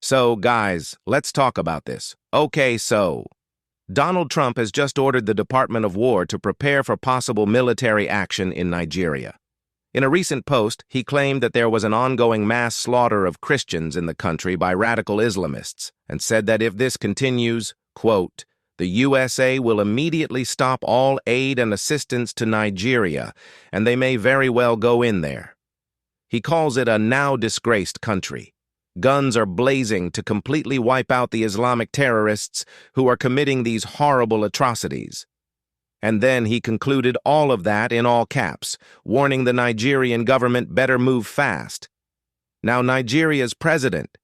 So, guys, let's talk about this. Okay, so Donald Trump has just ordered the Department of War to prepare for possible military action in Nigeria. In a recent post, he claimed that there was an ongoing mass slaughter of Christians in the country by radical Islamists and said that if this continues, quote, the USA will immediately stop all aid and assistance to Nigeria, and they may very well go in there. He calls it a now disgraced country. Guns are blazing to completely wipe out the Islamic terrorists who are committing these horrible atrocities. And then he concluded all of that in all caps, warning the Nigerian government better move fast. Now Nigeria's president,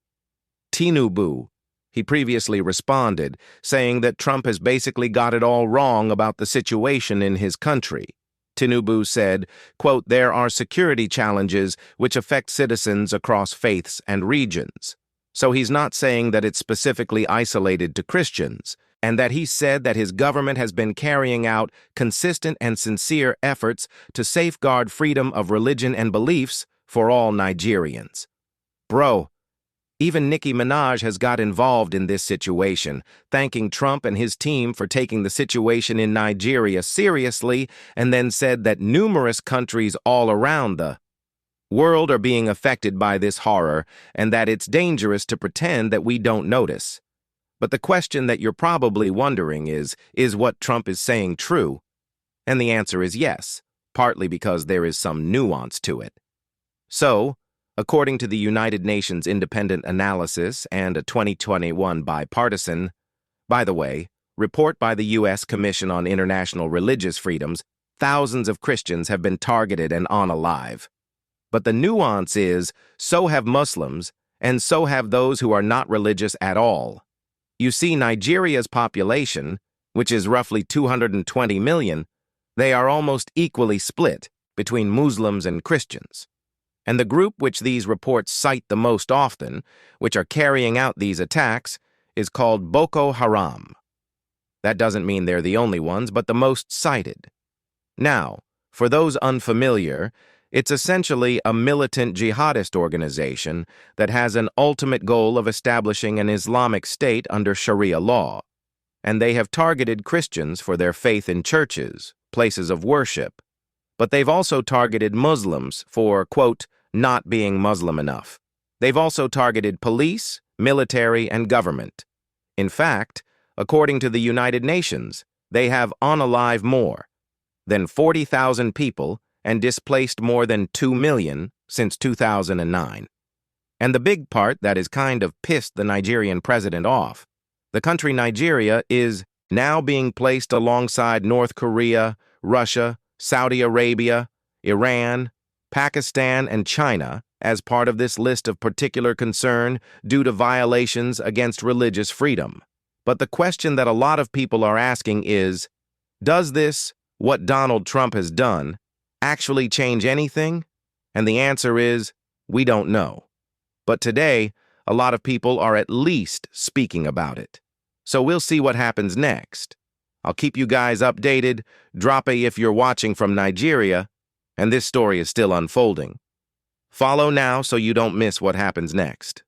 Tinubu, he previously responded, saying that Trump has basically got it all wrong about the situation in his country. Tinubu said, quote, there are security challenges which affect citizens across faiths and regions. So he's not saying that it's specifically isolated to Christians, and that he said that his government has been carrying out consistent and sincere efforts to safeguard freedom of religion and beliefs for all Nigerians. Bro, even Nicki Minaj has got involved in this situation, thanking Trump and his team for taking the situation in Nigeria seriously, and then said that numerous countries all around the world are being affected by this horror and that it's dangerous to pretend that we don't notice. But the question that you're probably wondering is what Trump is saying true? And the answer is yes, partly because there is some nuance to it. So, according to the United Nations independent analysis and a 2021 bipartisan, by the way, report by the U.S. Commission on International Religious Freedoms, thousands of Christians have been targeted and unalive. But the nuance is, so have Muslims, and so have those who are not religious at all. You see, Nigeria's population, which is roughly 220 million, they are almost equally split between Muslims and Christians. And the group which these reports cite the most often, which are carrying out these attacks, is called Boko Haram. That doesn't mean they're the only ones, but the most cited. Now, for those unfamiliar, it's essentially a militant jihadist organization that has an ultimate goal of establishing an Islamic state under Sharia law, and they have targeted Christians for their faith in churches, places of worship. But they've also targeted Muslims for, quote, not being Muslim enough. They've also targeted police, military, and government. In fact, according to the United Nations, they have unalive more than 40,000 people and displaced more than 2 million since 2009. And the big part that has kind of pissed the Nigerian president off, the country Nigeria is now being placed alongside North Korea, Russia, Saudi Arabia, Iran, Pakistan, and China as part of this list of particular concern due to violations against religious freedom. But the question that a lot of people are asking is, does this, what Donald Trump has done, actually change anything? And the answer is, we don't know. But today, a lot of people are at least speaking about it. So we'll see what happens next. I'll keep you guys updated. Drop a if you're watching from Nigeria, and this story is still unfolding. Follow now so you don't miss what happens next.